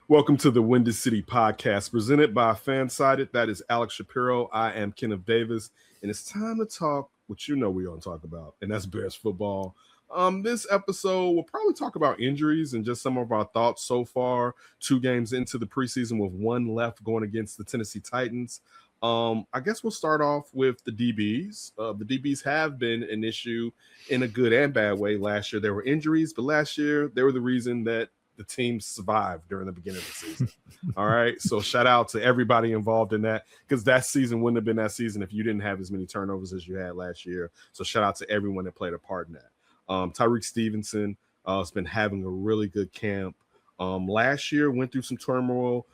Welcome to the Windy City Podcast, presented by Fansided. That is Alex Shapiro. I am Kenneth Davis, and it's time to talk what you know we're going to talk about, and that's Bears football. This episode, we'll probably talk about injuries and just some of our thoughts so far. 2 games into the preseason with one left going against the Tennessee Titans. I guess we'll start off with the DBs. The DBs have been an issue in a good and bad way. Last year there were injuries, but last year they were the reason that the team survived during the beginning of the season. All right. So shout out to everybody involved in that, because that season wouldn't have been that season if you didn't have as many turnovers as you had last year. So shout out to everyone that played a part in that. Tyreek Stevenson has been having a really good camp. Last year went through some turmoil.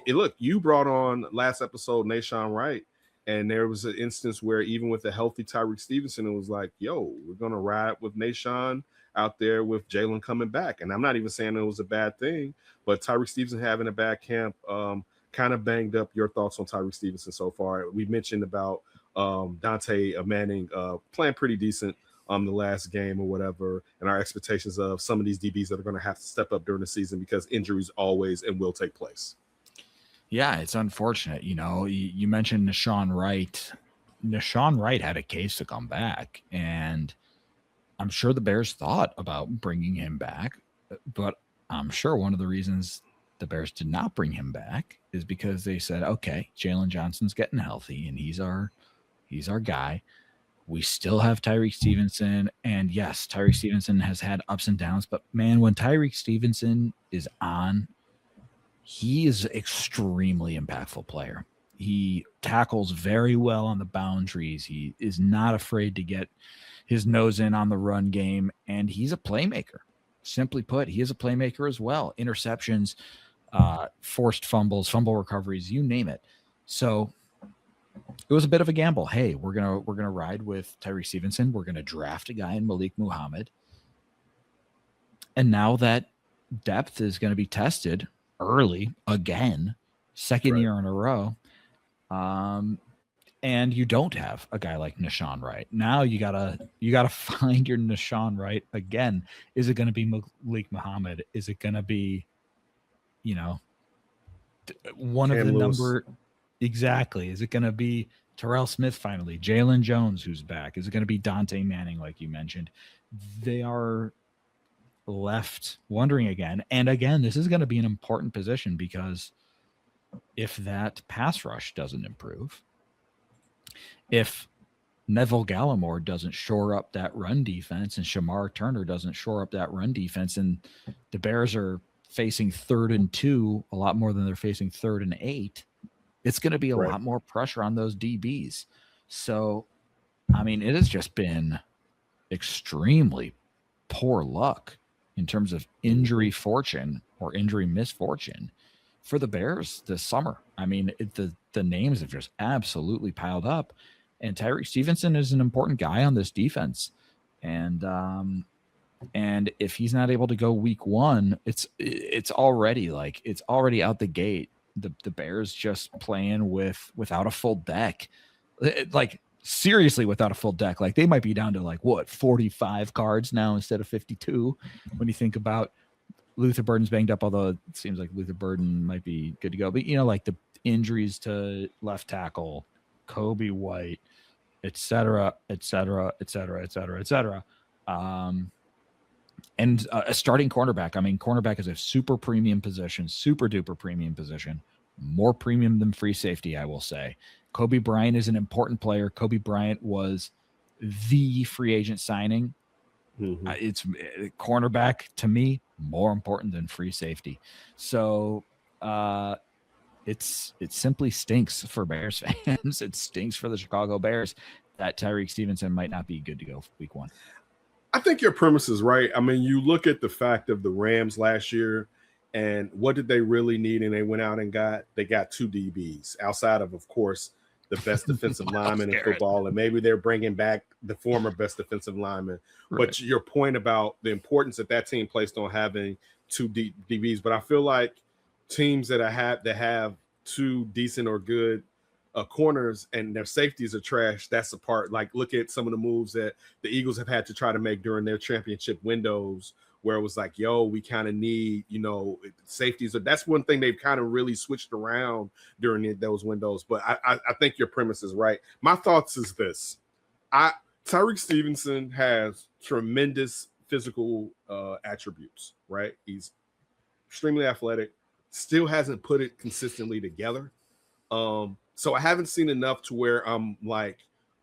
Look, you brought on last episode Nashawn Wright, and there was an instance where even with a healthy Tyreek Stevenson, it was like, yo, we're going to ride with Nashawn out there with Jalen coming back. And I'm not even saying it was a bad thing, but Tyreek Stevenson having a bad camp kind of banged up your thoughts on Tyreek Stevenson so far. We mentioned about Dante Manning playing pretty decent the last game or whatever, and our expectations of some of these DBs that are going to have to step up during the season because injuries always and will take place. Yeah, it's unfortunate. You mentioned Nashawn Wright. Nashawn Wright had a case to come back, and I'm sure the Bears thought about bringing him back, but I'm sure one of the reasons the Bears did not bring him back is because they said, okay, Jalen Johnson's getting healthy and he's our guy. We still have Tyreek Stevenson, and yes, Tyreek Stevenson has had ups and downs, but man, when Tyreek Stevenson is on, he is an extremely impactful player. He tackles very well on the boundaries. He is not afraid to get his nose in on the run game, and he's a playmaker. Simply put, he is a playmaker as well. Interceptions, forced fumbles, fumble recoveries, you name it. So it was a bit of a gamble. Hey, we're gonna ride with Tyreek Stevenson. We're gonna draft a guy in Malik Muhammad, and now that depth is going to be tested early again, second year in a row. And you don't have a guy like Nashawn Wright. Now you gotta find your Nashawn Wright again. Is it going to be Malik Muhammad? Is it going to be, one Cam of the Lewis. number? Exactly. Is it going to be Terrell Smith finally? Jalen Jones, who's back? Is it going to be Dante Manning, like you mentioned? They are left wondering again. And again, this is going to be an important position because if that pass rush doesn't improve, if Neville Gallimore doesn't shore up that run defense and Shamar Turner doesn't shore up that run defense, and the Bears are facing 3rd and 2 a lot more than they're facing 3rd and 8, it's going to be a lot more pressure on those DBs. So, I mean, it has just been extremely poor luck in terms of injury fortune or injury misfortune for the Bears this summer. I mean, the names have just absolutely piled up, and Tyreek Stevenson is an important guy on this defense. And if he's not able to go week 1, it's already out the gate. The Bears just playing without a full deck, like seriously without a full deck. Like they might be down to 45 cards now instead of 52. When you think about Luther Burden's banged up, although it seems like Luther Burden might be good to go. But like the injuries to left tackle, Kobe White, et cetera, et cetera, et cetera, et cetera, et cetera. And a starting cornerback. I mean, cornerback is a super premium position, super duper premium position, more premium than free safety, I will say. Kobe Bryant is an important player. Kobe Bryant was the free agent signing. Mm-hmm. It's cornerback to me more important than free safety. So it simply stinks for Bears fans. It stinks for the Chicago Bears that Tyreek Stevenson might not be good to go week 1. I think your premise is right. I mean, you look at the fact of the Rams last year, and what did they really need? And they went out and got 2 DBs outside of course, the best defensive lineman in football, and maybe they're bringing back the former best defensive lineman. Right. But your point about the importance that team placed on having 2 DBs, but I feel like teams that have 2 decent or good corners and their safeties are trash, that's the part. Like, look at some of the moves that the Eagles have had to try to make during their championship windows where it was like, yo, we kind of need, safeties. That's one thing they've kind of really switched around during those windows. But I think your premise is right. My thoughts is this. Tyreek Stevenson has tremendous physical attributes, right? He's extremely athletic, still hasn't put it consistently together. So I haven't seen enough to where I'm like,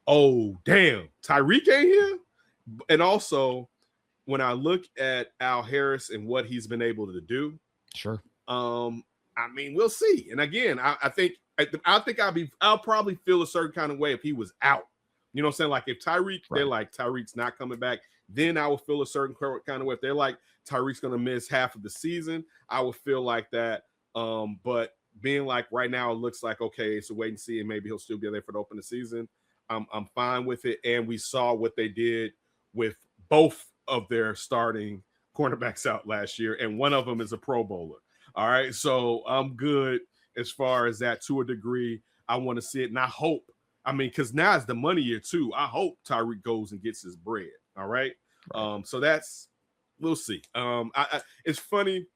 oh, damn, Tyreek ain't here. And also, when I look at Al Harris and what he's been able to do, sure. I mean, we'll see. And again, I think I'll probably feel a certain kind of way if he was out. You know what I'm saying? Like if Tyreek, they're like, Tyreek's not coming back, then I will feel a certain kind of way. If they're like, Tyreek's going to miss half of the season, I would feel like that. But being like right now, it looks like, okay, it's a wait and see, and maybe he'll still be there for the open season. I'm fine with it. And we saw what they did with both of their starting cornerbacks out last year, and one of them is a Pro Bowler. All right, so I'm good as far as that to a degree. I want to see it, and I hope. I mean, because now it's the money year too. I hope Tyreek goes and gets his bread. All right. So we'll see. It's funny.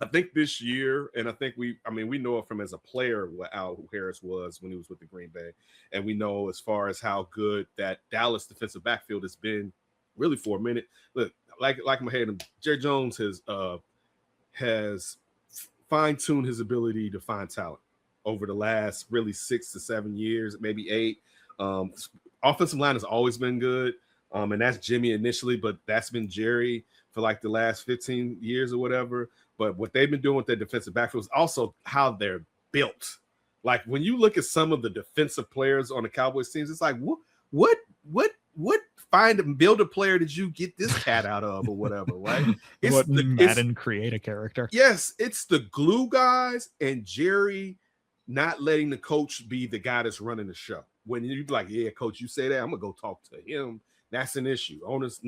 I think this year, and I think we know it from as a player what Al Harris was when he was with the Green Bay, and we know as far as how good that Dallas defensive backfield has been, really for a minute. Look, like my head, Jerry Jones has fine-tuned his ability to find talent over the last really 6 to 7 years, maybe 8. Offensive line has always been good. And that's Jimmy initially, but that's been Jerry for like the last 15 years or whatever. But what they've been doing with their defensive backfield is also how they're built. Like when you look at some of the defensive players on the Cowboys teams, it's like, what find and build a player did you get this cat out of or whatever, right? Madden create a character. Yes, it's the glue guys and Jerry not letting the coach be the guy that's running the show. When you're like, yeah, coach, you say that, I'm gonna go talk to him. That's an issue. Owners,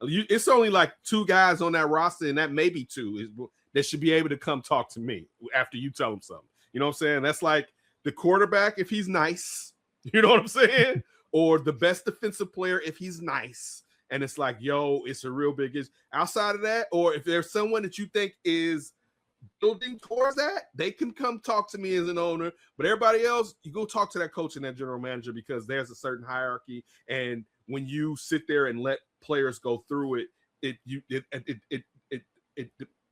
it's only like 2 guys on that roster, and that maybe 2 that should be able to come talk to me after you tell them something. You know what I'm saying? That's like the quarterback if he's nice. You know what I'm saying? Or the best defensive player if he's nice. And it's like, yo, it's a real big issue. Outside of that, or if there's someone that you think is building towards that, they can come talk to me as an owner. But everybody else, you go talk to that coach and that general manager, because there's a certain hierarchy. And when you sit there and let players go through it, it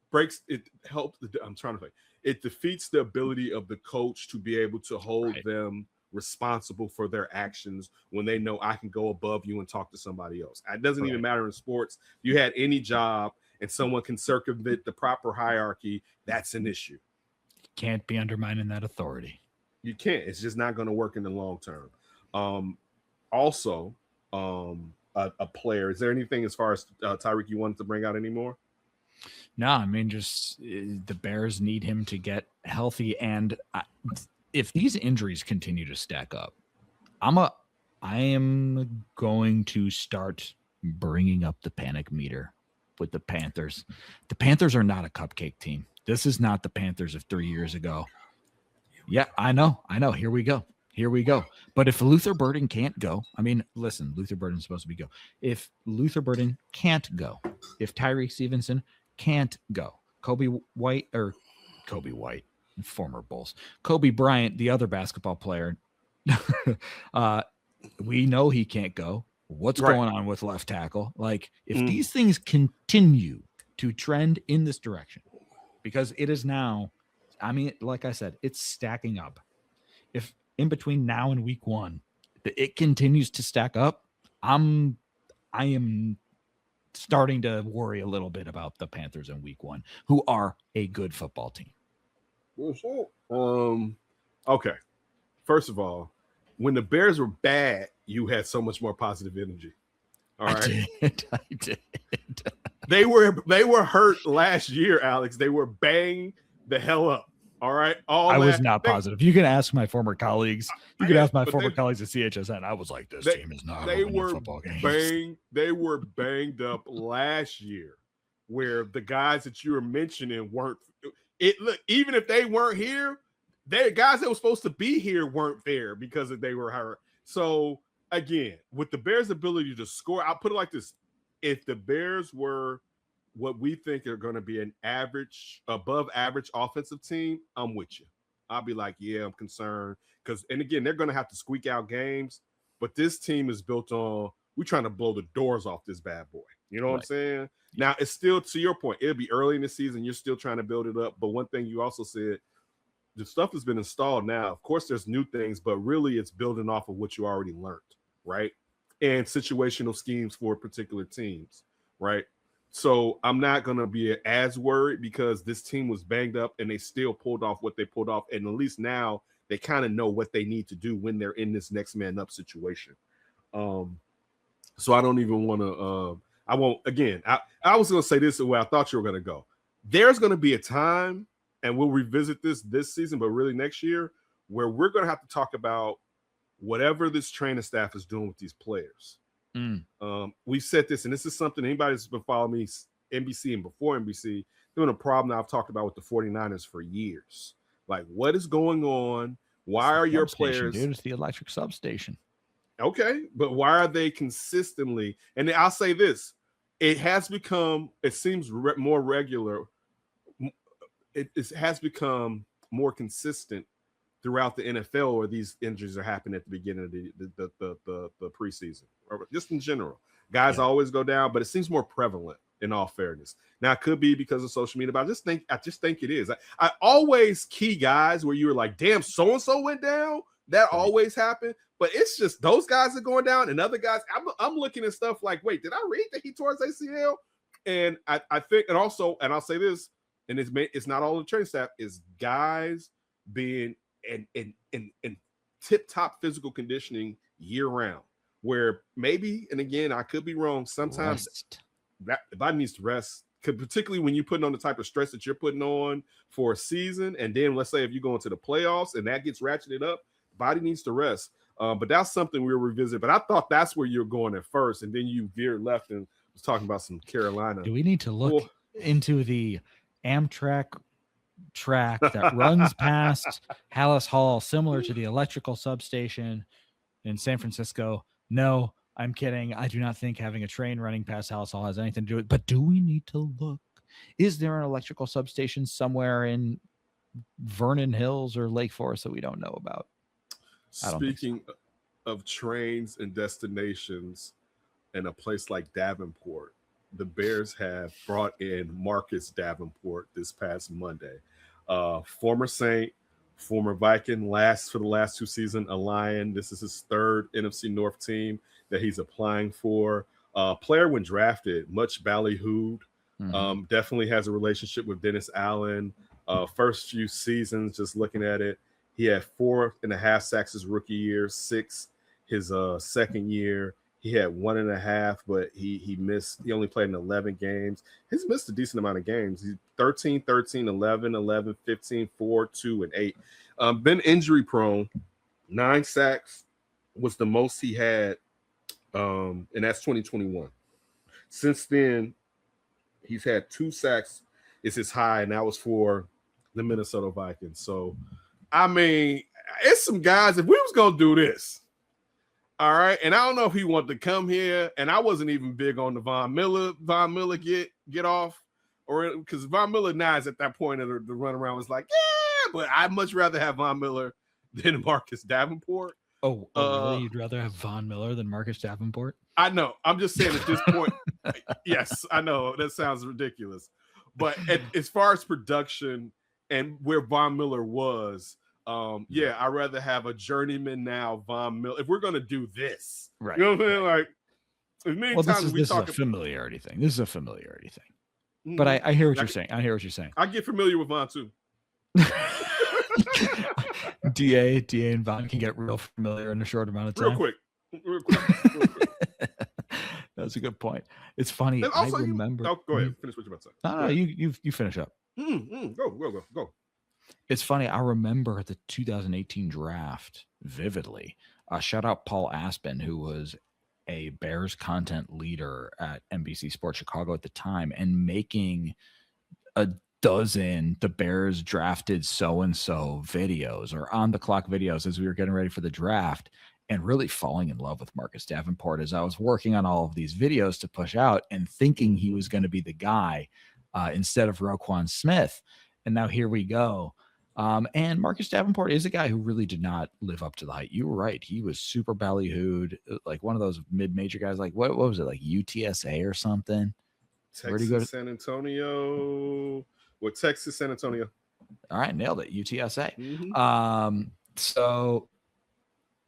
breaks. It helps. I'm trying to think. It defeats the ability of the coach to be able to hold them responsible for their actions when they know I can go above you and talk to somebody else. It doesn't even matter in sports. If you had any job and someone can circumvent the proper hierarchy, that's an issue. You can't be undermining that authority. You can't. It's just not going to work in the long term. Also, a player. Is there anything as far as Tyreek you wanted to bring out anymore? No, I mean, just the Bears need him to get healthy, and if these injuries continue to stack up, I am going to start bringing up the panic meter with the Panthers. The Panthers are not a cupcake team. This is not the Panthers of 3 years ago. Yeah, I know. Here we go. But if Luther Burden can't go, I mean, listen, Luther Burden's supposed to be go. If Luther Burden can't go, if Tyreek Stevenson can't go, Kobe White, former Bulls, Kobe Bryant, the other basketball player, we know he can't go. What's going on with left tackle? Like, if these things continue to trend in this direction, because it is now, I mean, like I said, it's stacking up. If in between now and week 1, it continues to stack up, I am starting to worry a little bit about the Panthers in week 1, who are a good football team. Okay. First of all, when the Bears were bad, you had so much more positive energy. All right. I did. They were hurt last year, Alex. They were banged the hell up. All right. I was not positive. You can ask my former colleagues. You can ask my former colleagues at CHSN. I was like, this team is not winning football games. They were banged up last year, where the guys that you were mentioning weren't. Look, even if they weren't here, the guys that were supposed to be here weren't there because they were hurt. So again, with the Bears' ability to score, I'll put it like this: if the Bears were what we think are going to be an average, above average offensive team, I'm with you. I'll be like, yeah, I'm concerned because, and again, they're going to have to squeak out games, but this team is built on we're trying to blow the doors off this bad boy. You know what I'm saying? Now it's still, to your point, it'll be early in the season. You're still trying to build it up, but one thing you also said, the stuff has been installed now. Of course, there's new things, but really it's building off of what you already learned, right? And situational schemes for particular teams, right? So I'm not going to be as worried because this team was banged up and they still pulled off what they pulled off. And at least now they kind of know what they need to do when they're in this next man up situation. So I don't even want to, I won't, again, I was going to say this the way I thought you were going to go. There's going to be a time, and we'll revisit this season, but really next year, where we're going to have to talk about whatever this training staff is doing with these players. We said this, and this is something anybody that's been following me, NBC and before NBC, doing a problem that I've talked about with the 49ers for years. Like, what is going on? Why are your players? Dude, it's the electric substation. Okay, but why are they consistently? And I'll say this: it has become. It seems more regular. It has become more consistent throughout the NFL, or these injuries are happening at the beginning of the preseason, or just in general. Guys always go down, but it seems more prevalent. In all fairness, now it could be because of social media, but I just think it is. I always key guys where you were like, "Damn, so and so went down." That always happened, but it's just those guys are going down, and other guys. I'm looking at stuff like, "Wait, did I read that he tore his ACL?" And I think, and also, and I'll say this, and it's not all the training staff, is guys being in tip-top physical conditioning year round, where maybe, and again, I could be wrong, sometimes that the body needs to rest, particularly when you're putting on the type of stress that you're putting on for a season, and then let's say if you go into the playoffs and that gets ratcheted up, the body needs to rest. But that's something we'll revisit. But I thought that's where you're going at first, and then you veered left and was talking about some Carolina. Do we need to look into the Amtrak track that runs past Hallis Hall, similar to the electrical substation in San Francisco? No, I'm kidding. I do not think having a train running past Hallis Hall has anything to do with it. But do we need to look? Is there an electrical substation somewhere in Vernon Hills or Lake Forest that we don't know about? Speaking of trains and destinations in a place like Davenport, the Bears have brought in Marcus Davenport this past Monday. Former Saint, former Viking, for the last 2 seasons, a Lion. This is his third NFC North team that he's applying for. Player when drafted, much ballyhooed. Definitely has a relationship with Dennis Allen. First few seasons, just looking at it, he had 4.5 sacks his rookie year, 6 his second year. He had 1.5, but he missed. He only played in 11 games. He's missed a decent amount of games. He's 13, 13, 11, 11, 15, 4, 2, and 8. Been injury prone. 9 sacks was the most he had, and that's 2021. Since then, he's had 2 sacks. It's his high, and that was for the Minnesota Vikings. So, I mean, it's some guys. If we was gonna do this. All right, and I don't know if he wanted to come here, and I wasn't even big on the Von Miller get off, or because Von Miller now is at that point of the run around was like, yeah, but I'd much rather have Von Miller than Marcus Davenport. Oh, really? You'd rather have Von Miller than Marcus Davenport? I know. I'm just saying at this point, yes, I know that sounds ridiculous, but as far as production and where Von Miller was. I'd rather have a journeyman now, Von Miller. If we're gonna do this, right? You know what I'm saying? Like, as many times this is a familiarity thing. This is a familiarity thing. But I hear what you're saying. I hear what you're saying. I get familiar with Von too. DA and Von can get real familiar in a short amount of time. Real quick. That's a good point. It's funny. Also, I remember. Go ahead. Finish what you're about to say. No, you finish up. Go. It's funny. I remember the 2018 draft vividly. Shout out Paul Aspen, who was a Bears content leader at NBC Sports Chicago at the time, and making a dozen the Bears drafted so-and-so videos or on the clock videos as we were getting ready for the draft. and really falling in love with Marcus Davenport as I was working on all of these videos to push out and thinking he was going to be the guy instead of Roquan Smith. And now here we go. And Marcus Davenport is a guy who really did not live up to the hype. You were right. He was super ballyhooed, like one of those mid-major guys. Like what was it, like UTSA or something? Texas, San Antonio. What, Texas, San Antonio. All right, nailed it. UTSA. Mm-hmm. So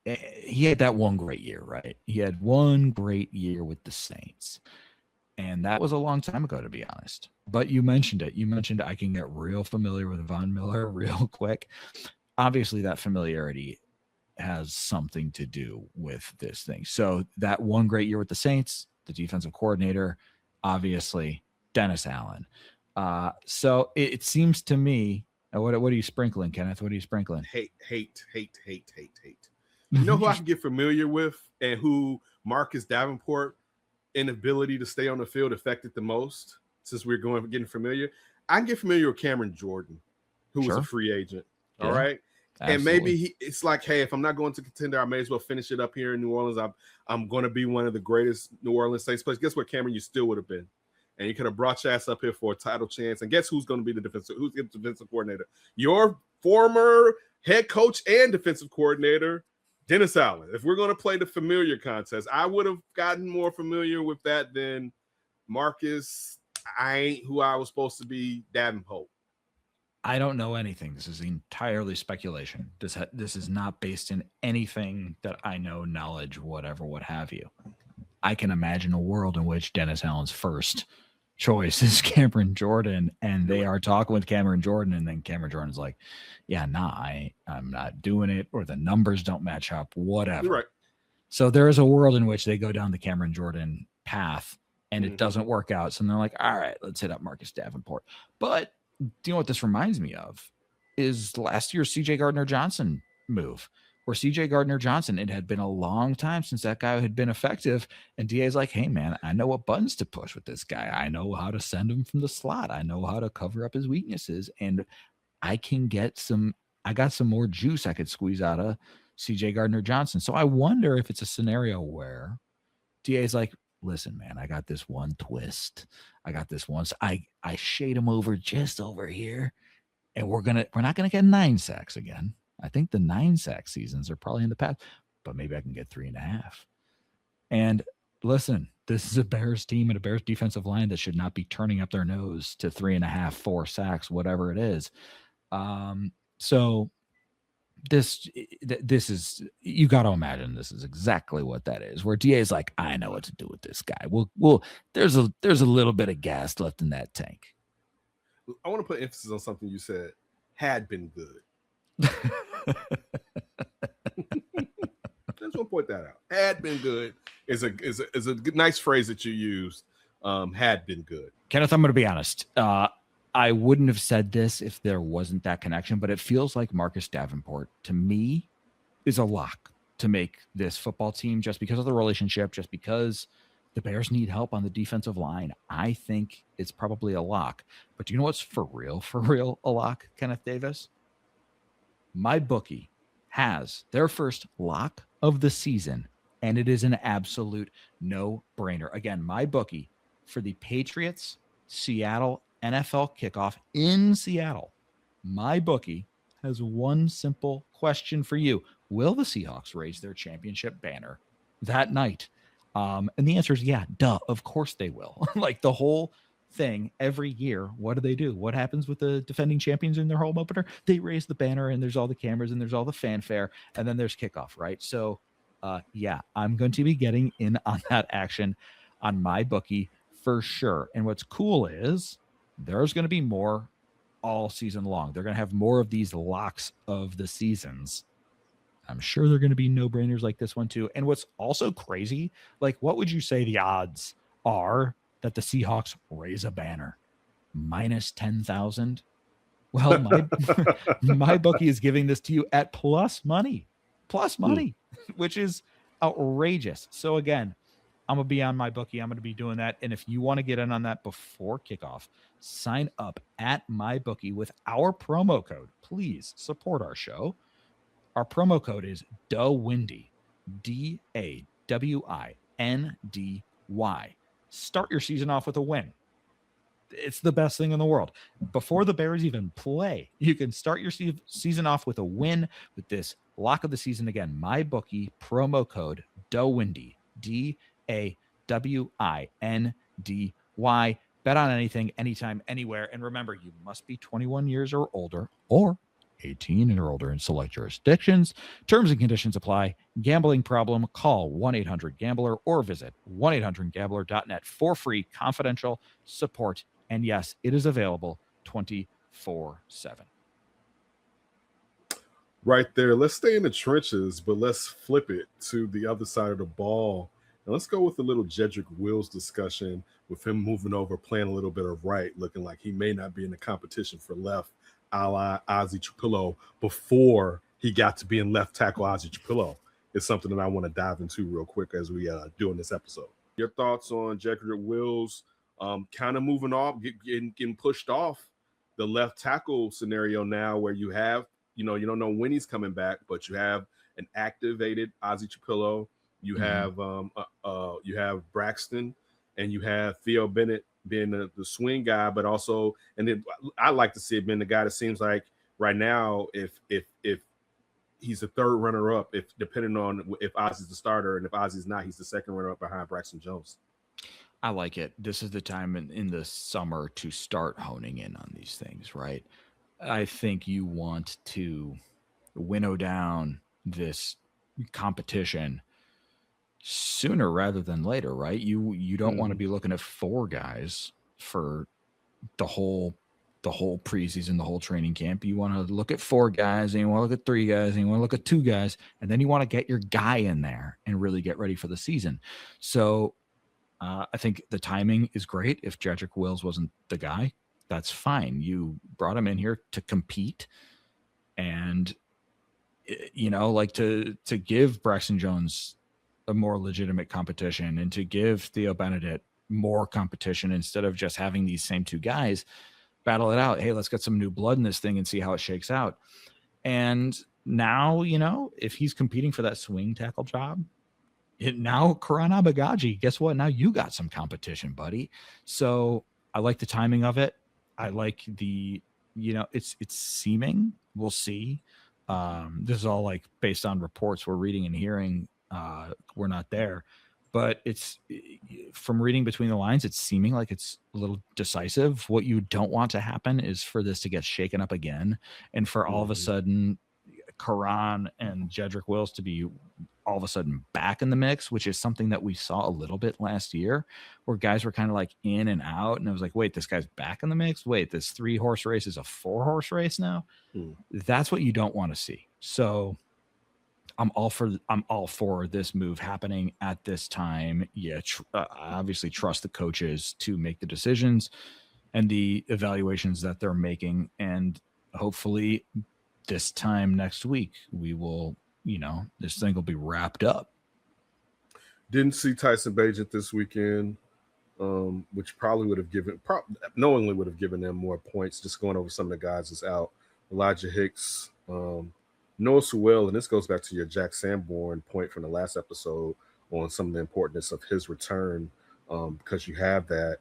he had that one great year, right? He had one great year with the Saints. And that was a long time ago, to be honest. But you mentioned it. You mentioned I can get real familiar with Von Miller real quick. Obviously, that familiarity has something to do with this thing. So that one great year with the Saints, the defensive coordinator, obviously, Dennis Allen. So it seems to me, what are you sprinkling, Kenneth? What are you sprinkling? Hate. You know who I can get familiar with and who Marcus Davenport inability to stay on the field affected the most, since we're getting familiar? I can get familiar with Cameron Jordan, who was a free agent. All right. Absolutely. And maybe it's like, hey, if I'm not going to contender, I may as well finish it up here in New Orleans. I'm going to be one of the greatest New Orleans Saints players. Guess what, Cameron? You still would have been. And you could have brought your ass up here for a title chance. And guess who's going to be the defensive coordinator? Your former head coach and defensive coordinator, Dennis Allen. If we're going to play the familiar contest, I would have gotten more familiar with that than Marcus. I ain't who I was supposed to be, Davenport. I don't know anything. This is entirely speculation. This is not based in anything that I know, knowledge, whatever, what have you. I can imagine a world in which Dennis Allen's first choice is Cameron Jordan, and they are talking with Cameron Jordan, and then Cameron Jordan's like, yeah, I'm not doing it, or the numbers don't match up, whatever. You're right. So there is a world in which they go down the Cameron Jordan path, and it doesn't work out. So they're like, all right, let's hit up Marcus Davenport. But do you know what this reminds me of? Is last year's C.J. Gardner-Johnson move, where C.J. Gardner-Johnson, it had been a long time since that guy had been effective. And DA's like, hey, man, I know what buttons to push with this guy. I know how to send him from the slot. I know how to cover up his weaknesses. And I got some more juice I could squeeze out of C.J. Gardner-Johnson. So I wonder if it's a scenario where DA's like, listen, man, I got this one twist. I got this one. So I shade him over just over here. And we're not gonna get 9 sacks again. I think the 9 sack seasons are probably in the past, but maybe I can get 3.5. And listen, this is a Bears team and a Bears defensive line that should not be turning up their nose to 3.5, 4 sacks, whatever it is. So this is, you got to imagine this is exactly what that is, where DA is like, I know what to do with this guy. There's a little bit of gas left in that tank. I want to put emphasis on something you said. Had been good. Just want to point that out. Had been good is a nice phrase that you used. Had been good. Kenneth, I'm going to be honest. I wouldn't have said this if there wasn't that connection, but it feels like Marcus Davenport, to me, is a lock to make this football team, just because of the relationship, just because the Bears need help on the defensive line. I think it's probably a lock. But do you know what's for real a lock, Kenneth Davis? My bookie has their first lock of the season, and it is an absolute no-brainer. Again, my bookie for the Patriots Seattle NFL kickoff in Seattle. My bookie has one simple question for you. Will the Seahawks raise their championship banner that night? And the answer is yeah, duh, of course they will. Like the whole thing every year, what do? What happens with the defending champions in their home opener? They raise the banner, and there's all the cameras, and there's all the fanfare, and then there's kickoff, right? So yeah, I'm going to be getting in on that action on my bookie for sure. And what's cool is there's going to be more all season long. They're going to have more of these locks of the seasons. I'm sure they're going to be no-brainers like this one too. And what's also crazy, like what would you say the odds are that the Seahawks raise a banner? Minus 10,000. Well, my bookie is giving this to you at plus money, which is outrageous. So again, I'm going to be on my bookie. I'm going to be doing that. And if you want to get in on that before kickoff, sign up at my bookie with our promo code. Please support our show. Our promo code is DaWindy. DAWINDY. Start your season off with a win. It's the best thing in the world. Before the Bears even play, you can start your season off with a win with this lock of the season. Again, my bookie promo code DAWINDY, DAWINDY. Bet on anything, anytime, anywhere. And remember, you must be 21 years or older or 18 or older in select jurisdictions. Terms and conditions apply. Gambling problem? Call 1-800-GAMBLER or visit 1-800-GAMBLER.net for free confidential support. And yes, it is available 24/7. Right there. Let's stay in the trenches, but let's flip it to the other side of the ball. And let's go with a little Jedrick Wills discussion with him moving over, playing a little bit of right, looking like he may not be in the competition for left, a la Ozzie Trapillo, before he got to being left tackle Ozzie Trapillo. It's something that I want to dive into real quick as we do in this episode. Your thoughts on Jedrick Wills kind of moving off, getting pushed off the left tackle scenario now, where you have, you don't know when he's coming back, but you have an activated Ozzie Trapillo. You have you have Braxton, and you have Theo Bennett being the swing guy, but also, and then I like to see it being the guy that seems like right now, if he's the third runner up, if depending on if Ozzie's the starter, and if Ozzie's not, he's the second runner up behind Braxton Jones. I like it. This is the time in the summer to start honing in on these things, right? I think you want to winnow down this competition sooner rather than later, right? You don't want to be looking at 4 guys for the whole preseason, the whole training camp. You want to look at 4 guys, and you want to look at 3 guys, and you want to look at 2 guys, and then you want to get your guy in there and really get ready for the season. So I think the timing is great. If Jedrick Wills wasn't the guy, that's fine. You brought him in here to compete, and like to give Braxton Jones a more legitimate competition, and to give Theo Bennett more competition instead of just having these same 2 guys battle it out. Hey, let's get some new blood in this thing and see how it shakes out. And now, if he's competing for that swing tackle job, now Karan Abagaji, guess what? Now you got some competition, buddy. So I like the timing of it. I like the, it's seeming, we'll see. This is all like based on reports we're reading and hearing. We're not there, but it's from reading between the lines, it's seeming like it's a little decisive. What you don't want to happen is for this to get shaken up again, and for all of a sudden Karan and Jedrick Wills to be all of a sudden back in the mix, which is something that we saw a little bit last year, where guys were kind of like in and out, and I was like, wait, this guy's back in the mix? Wait, this 3-horse race is a 4-horse race now? That's what you don't want to see. So I'm all for this move happening at this time. Yeah, obviously trust the coaches to make the decisions and the evaluations that they're making, and hopefully this time next week we will, this thing will be wrapped up. Didn't see Tyson Bagent this weekend, which probably knowingly would have given them more points. Just going over some of the guys that's out. Elijah Hicks, Noah Sewell, and this goes back to your Jack Sanborn point from the last episode on some of the importance of his return, because you have that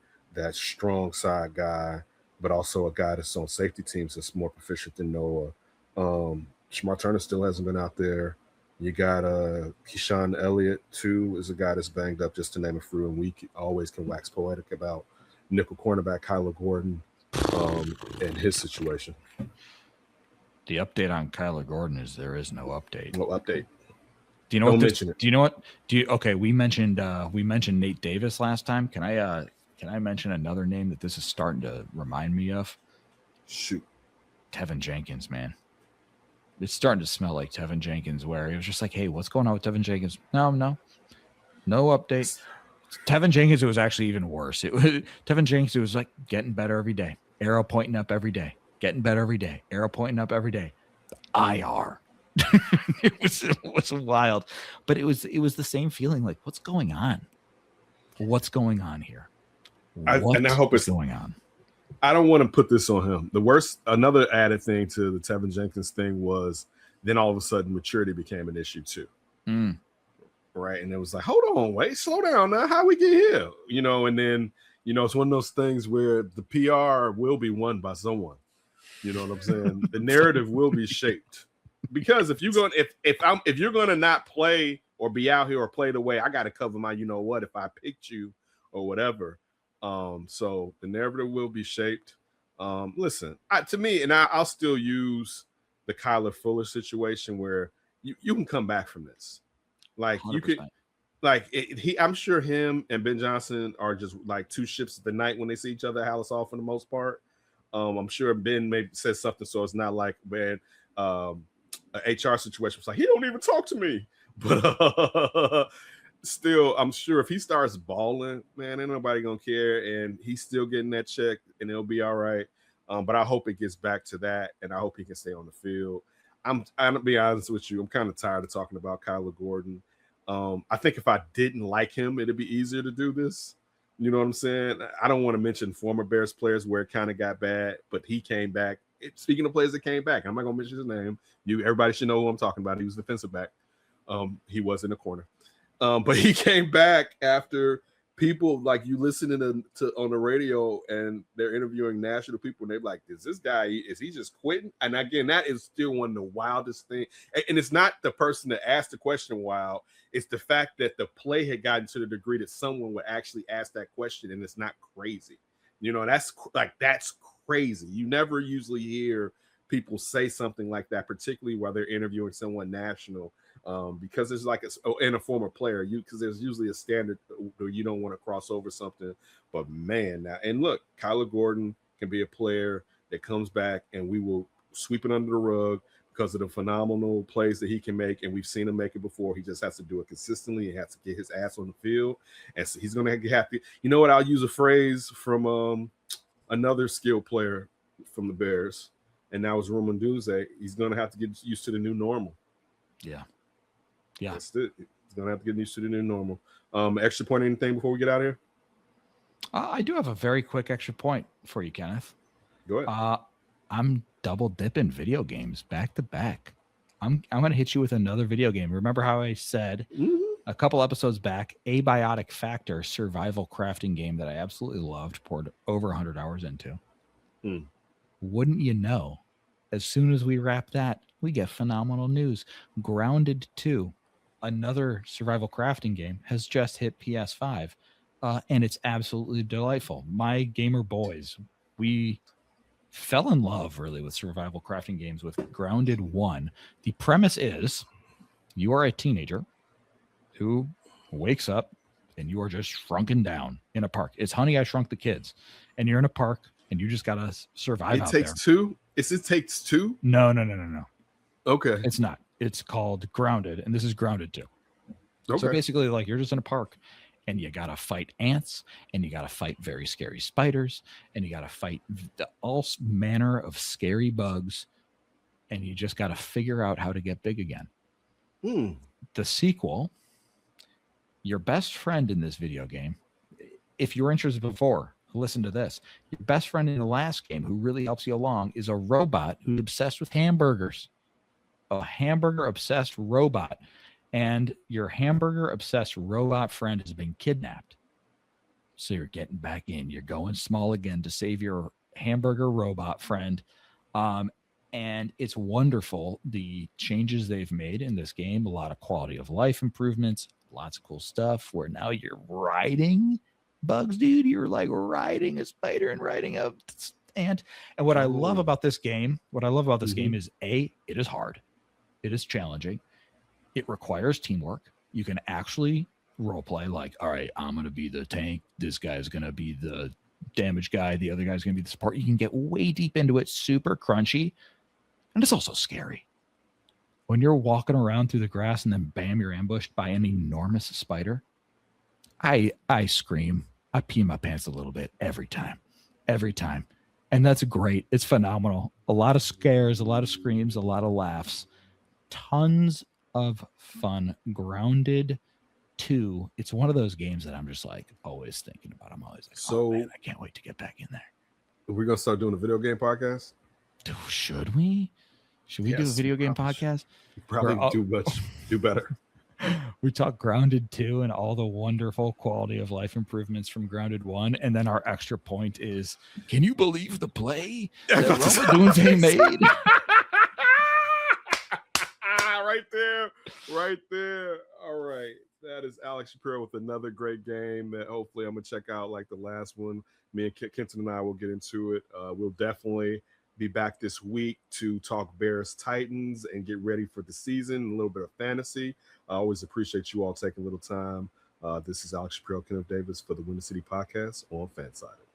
strong side guy, but also a guy that's on safety teams that's more proficient than Noah. Shamar Turner still hasn't been out there. You got Keyshawn Elliott, too, is a guy that's banged up, just to name a few, and we always can wax poetic about nickel cornerback Kyler Gordon and his situation. The update on Kyler Gordon is there is no update. No update. Do you know what? Okay, we mentioned Nate Davis last time. Can I mention another name that this is starting to remind me of? Shoot. Tevin Jenkins, man. It's starting to smell like Tevin Jenkins, where it was just like, hey, what's going on with Tevin Jenkins? No update. Tevin Jenkins, it was actually even worse. Tevin Jenkins, it was like getting better every day. Arrow pointing up every day. Getting better every day. Arrow pointing up every day. IR. It was wild. But it was the same feeling, like, what's going on? What's going on here? I hope it's going on. I don't want to put this on him. Another added thing to the Tevin Jenkins thing was then all of a sudden maturity became an issue too. right? And it was like, hold on, wait, slow down now. How we get here? And then, it's one of those things where the PR will be won by someone. You know what I'm saying? The narrative will be shaped. Because if you're gonna not play or be out here or play the way, I gotta cover my if I picked you or whatever. So the narrative will be shaped. Listen, to me, and I'll still use the Kyler Fuller situation where you can come back from this. Like 100%. You could, like I'm sure him and Ben Johnson are just like two ships of the night when they see each other at Hallis Hall for the most part. I'm sure Ben maybe says something so it's not like when an HR situation was like, he don't even talk to me. But still, I'm sure if he starts balling, man, ain't nobody gonna care, and he's still getting that check, and it'll be all right. But I hope it gets back to that, and I hope he can stay on the field. I'm to be honest with you, I'm kind of tired of talking about Kyler Gordon. I think if I didn't like him, it'd be easier to do this. You know what I'm saying? I don't want to mention former Bears players where it kind of got bad, but he came back. Speaking of players that came back, I'm not gonna mention his name. Everybody should know who I'm talking about. He was defensive back. He was in the corner. But he came back after people like you listening to on the radio and they're interviewing national people and they're like, is he just quitting? And again, that is still one of the wildest things. And it's not the person that asked the question wild. It's the fact that the play had gotten to the degree that someone would actually ask that question and it's not crazy. That's crazy. You never usually hear people say something like that, particularly while they're interviewing someone national. Because there's like a former player, because there's usually a standard where you don't want to cross over something. But man, now and look, Kyler Gordon can be a player that comes back and we will sweep it under the rug because of the phenomenal plays that he can make, and we've seen him make it before. He just has to do it consistently. He has to get his ass on the field, and so he's going to have to. You know what? I'll use a phrase from another skilled player from the Bears, and that was Roman Dunze. He's going to have to get used to the new normal. Yeah. That's it. He's going to have to get used to the new normal. Extra point, anything before we get out of here? I do have a very quick extra point for you, Kenneth. Go ahead. I'm double dipping video games back to back. I'm going to hit you with another video game. Remember how I said a couple episodes back, Abiotic Factor survival crafting game that I absolutely loved, poured over 100 hours into. Wouldn't you know, as soon as we wrap that, we get phenomenal news. Grounded 2, another survival crafting game, has just hit PS5, and it's absolutely delightful. My gamer boys, we fell in love really with survival crafting games with Grounded 1. The premise is you are a teenager who wakes up and you are just shrunken down in a park. It's Honey, I Shrunk the Kids. And you're in a park and you just got to survive out there. It takes two? Is it Takes Two? No. Okay. It's not. It's called Grounded, and this is Grounded 2. Okay. So basically, like, you're just in a park, and you got to fight ants, and you got to fight very scary spiders, and you got to fight all manner of scary bugs, and you just got to figure out how to get big again. The sequel, your best friend in this video game, if you were interested before, listen to this. Your best friend in the last game who really helps you along is a robot who's obsessed with hamburgers. A hamburger-obsessed robot. And your hamburger-obsessed robot friend has been kidnapped. So you're getting back in. You're going small again to save your hamburger robot friend. And it's wonderful, the changes they've made in this game. A lot of quality of life improvements. Lots of cool stuff where now you're riding bugs, dude. You're like riding a spider and riding a ant. And what I love about this game, is A, it is hard. It is challenging. It requires teamwork. You can actually role play like, all right, I'm going to be the tank. This guy's going to be the damage guy. The other guy's going to be the support. You can get way deep into it, super crunchy. And it's also scary. When you're walking around through the grass and then bam, you're ambushed by an enormous spider. I scream. I pee my pants a little bit every time. And that's great. It's phenomenal. A lot of scares, a lot of screams, a lot of laughs. Tons of fun. Grounded 2. It's one of those games that I'm just like always thinking about. I'm always like, oh man, I can't wait to get back in there. We're going to start doing a video game podcast? Should we? Should we do a video game podcast? Probably do better. We talk Grounded 2 and all the wonderful quality of life improvements from Grounded 1. And then our extra point is, can you believe the play that Roma Dunze made? Right there. All right. That is Alex Shapiro with another great game that hopefully I'm going to check out like the last one. Me and Kenton and I will get into it. We'll definitely be back this week to talk Bears Titans and get ready for the season, a little bit of fantasy. I always appreciate you all taking a little time. This is Alex Shapiro, Kenneth Davis for the Windy City Podcast on Fansided.